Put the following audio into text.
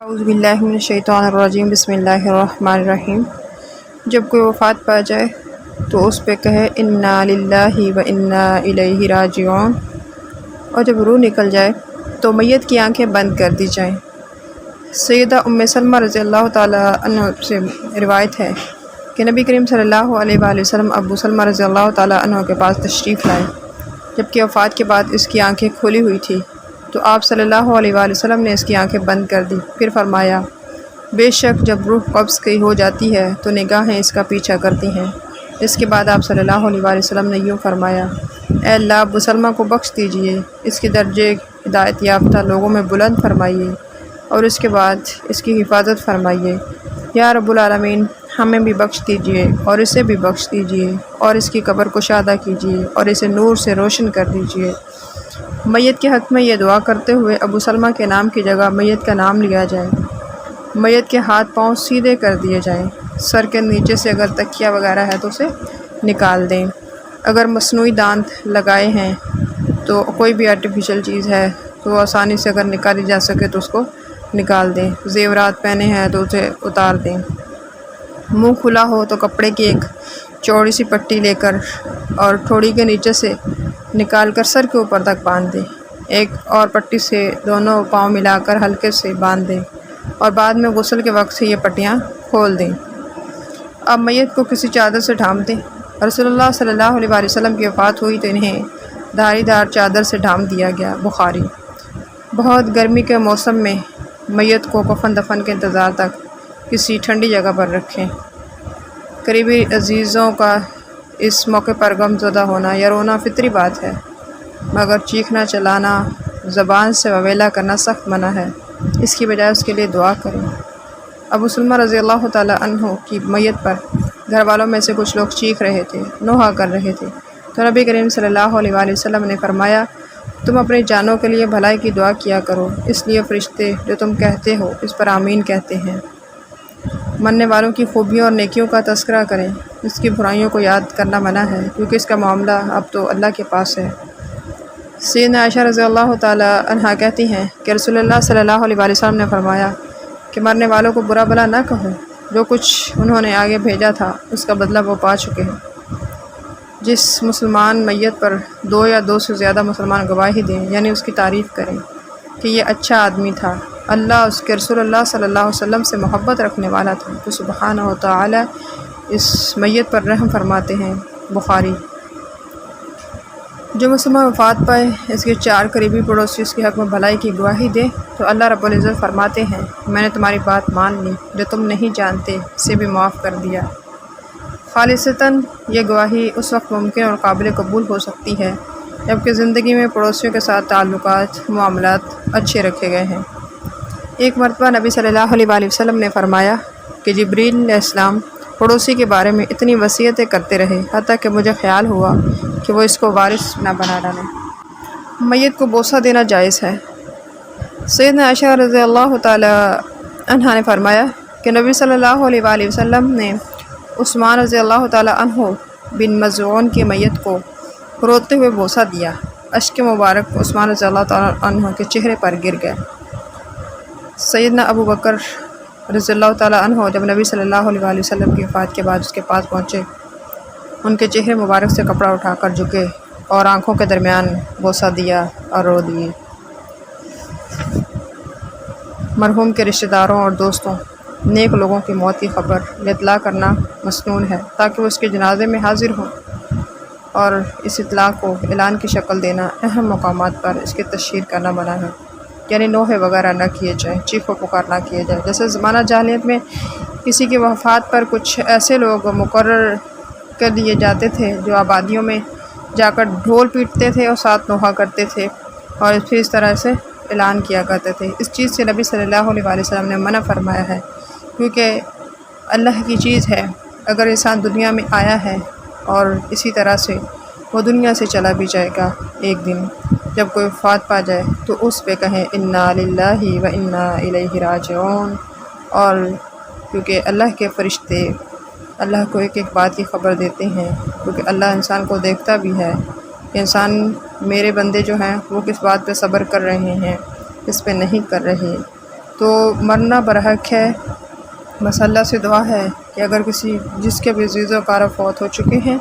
اعوذ باللہ من الشیطان الرجیم بسم اللہ الرحمن الرحیم۔ جب کوئی وفات پا جائے تو اس پہ کہے انا للہ و انا الیہ راجعون، اور جب روح نکل جائے تو میت کی آنکھیں بند کر دی جائیں۔ سیدہ ام سلمہ رضی اللہ تعالی عنہ سے روایت ہے کہ نبی کریم صلی اللہ علیہ وآلہ وسلم ابو سلمہ رضی اللہ تعالی عنہ کے پاس تشریف لائے جبکہ وفات کے بعد اس کی آنکھیں کھلی ہوئی تھی، تو آپ صلی اللہ علیہ وآلہ وسلم نے اس کی آنکھیں بند کر دی، پھر فرمایا بے شک جب روح قبض کی ہو جاتی ہے تو نگاہیں اس کا پیچھا کرتی ہیں۔ اس کے بعد آپ صلی اللہ علیہ وآلہ وسلم نے یوں فرمایا، اے اللہ ابو سلمہ کو بخش دیجئے، اس کے درجے ہدایت یافتہ لوگوں میں بلند فرمائیے اور اس کے بعد اس کی حفاظت فرمائیے۔ یا رب العالمین ہمیں بھی بخش دیجئے اور اسے بھی بخش دیجئے اور اس کی قبر کشادہ کیجئے اور اسے نور سے روشن کر دیجئے۔ میت کے حق میں یہ دعا کرتے ہوئے ابو سلمہ کے نام کی جگہ میت کا نام لیا جائے۔ میت کے ہاتھ پاؤں سیدھے کر دیے جائیں، سر کے نیچے سے اگر تکیہ وغیرہ ہے تو اسے نکال دیں، اگر مصنوعی دانت لگائے ہیں تو کوئی بھی آرٹیفیشل چیز ہے تو آسانی سے اگر نکالی جا سکے تو اس کو نکال دیں، زیورات پہنے ہیں تو اسے اتار دیں، منہ کھلا ہو تو کپڑے کی ایک چوڑی سی پٹی لے کر اور ٹھوڑی کے نیچے سے نکال کر سر کے اوپر تک باندھ دیں، ایک اور پٹی سے دونوں پاؤں ملا کر ہلکے سے باندھ دیں اور بعد میں غسل کے وقت سے یہ پٹیاں کھول دیں۔ اب میت کو کسی چادر سے ڈھانپ دیں۔ رسول اللہ صلی اللہ علیہ وآلہ وسلم کی وفات ہوئی تو انہیں دھاری دار چادر سے ڈھانپ دیا گیا، بخاری۔ بہت گرمی کے موسم میں میت کو کفن دفن کے انتظار تک کسی ٹھنڈی جگہ پر رکھیں۔ قریبی عزیزوں کا اس موقع پر غم زدہ ہونا یا رونا فطری بات ہے، مگر چیخنا، چلانا، زبان سے وویلا کرنا سخت منع ہے، اس کی بجائے اس کے لیے دعا کریں۔ ابو سلمہ رضی اللہ تعالی عنہ کی میت پر گھر والوں میں سے کچھ لوگ چیخ رہے تھے، نوحہ کر رہے تھے، تو نبی کریم صلی اللہ علیہ وآلہ وسلم نے فرمایا تم اپنی جانوں کے لیے بھلائی کی دعا کیا کرو، اس لیے فرشتے جو تم کہتے ہو اس پر آمین کہتے ہیں۔ مرنے والوں کی خوبیوں اور نیکیوں کا تذکرہ کریں، اس کی برائیوں کو یاد کرنا منع ہے کیونکہ اس کا معاملہ اب تو اللہ کے پاس ہے۔ سیدنا عائشہ رضی اللہ تعالی عنہا کہتی ہیں کہ رسول اللہ صلی اللہ علیہ وآلہ وسلم نے فرمایا کہ مرنے والوں کو برا بھلا نہ کہو، جو کچھ انہوں نے آگے بھیجا تھا اس کا بدلہ وہ پا چکے ہیں۔ جس مسلمان میت پر دو یا دو سے زیادہ مسلمان گواہی دیں، یعنی اس کی تعریف کریں کہ یہ اچھا آدمی تھا، اللہ اس کے رسول اللہ صلی اللہ علیہ وسلم سے محبت رکھنے والا تھا، تو سبحانہ و تعالی اس میت پر رحم فرماتے ہیں، بخاری۔ جو مسلمان وفات پائے اس کے چار قریبی پڑوسی اس کے حق میں بھلائی کی گواہی دے تو اللہ رب العزت فرماتے ہیں میں نے تمہاری بات مان لی، جو تم نہیں جانتے اسے بھی معاف کر دیا۔ خالصتاً یہ گواہی اس وقت ممکن اور قابل قبول ہو سکتی ہے جبکہ زندگی میں پڑوسیوں کے ساتھ تعلقات، معاملات اچھے رکھے گئے ہیں۔ ایک مرتبہ نبی صلی اللہ علیہ وآلہ وسلم نے فرمایا کہ جبریل علیہ السلام پڑوسی کے بارے میں اتنی وصیتیں کرتے رہے حتیٰ کہ مجھے خیال ہوا کہ وہ اس کو وارث نہ بنا ڈالیں۔ میت کو بوسہ دینا جائز ہے۔ سیدنا عائشہ رضی اللہ تعالی عنہا نے فرمایا کہ نبی صلی اللہ علیہ وآلہ وسلم نے عثمان رضی اللہ تعالی عنہ بن مظعون کی میت کو روتے ہوئے بوسہ دیا، اشک مبارک عثمان رضی اللہ تعالی عنہ کے چہرے پر گر گئے۔ سیدنا ابو بکر رضی اللہ تعالی عنہ جب نبی صلی اللہ علیہ وآلہ وسلم کی وفات کے بعد اس کے پاس پہنچے، ان کے چہرے مبارک سے کپڑا اٹھا کر جھکے اور آنکھوں کے درمیان بوسہ دیا اور رو دیے۔ مرحوم کے رشتہ داروں اور دوستوں، نیک لوگوں کی موت کی خبر اطلاع کرنا مسنون ہے تاکہ وہ اس کے جنازے میں حاضر ہوں، اور اس اطلاع کو اعلان کی شکل دینا، اہم مقامات پر اس کی تشہیر کرنا منع ہے، یعنی نوحے وغیرہ نہ کیے جائیں، چیخ و پکار نہ کیے جائیں۔ جیسے زمانہ جاہلیت میں کسی کی وفات پر کچھ ایسے لوگ مقرر کر دیے جاتے تھے جو آبادیوں میں جا کر ڈھول پیٹتے تھے اور ساتھ نوحہ کرتے تھے اور پھر اس طرح سے اعلان کیا کرتے تھے۔ اس چیز سے نبی صلی اللہ علیہ وآلہ وسلم نے منع فرمایا ہے کیونکہ اللہ کی چیز ہے، اگر انسان دنیا میں آیا ہے اور اسی طرح سے وہ دنیا سے چلا بھی جائے گا ایک دن، جب کوئی وفات پا جائے تو اس پہ کہیں انا للہ و انا الیہ راجعون، اور کیونکہ اللہ کے فرشتے اللہ کو ایک ایک بات کی خبر دیتے ہیں، کیونکہ اللہ انسان کو دیکھتا بھی ہے کہ انسان میرے بندے جو ہیں وہ کس بات پہ صبر کر رہے ہیں، اس پہ نہیں کر رہے، تو مرنا برحق ہے۔ بس اللہ سے دعا ہے کہ اگر جس کے بھی عزیز و اقارب فوت ہو چکے ہیں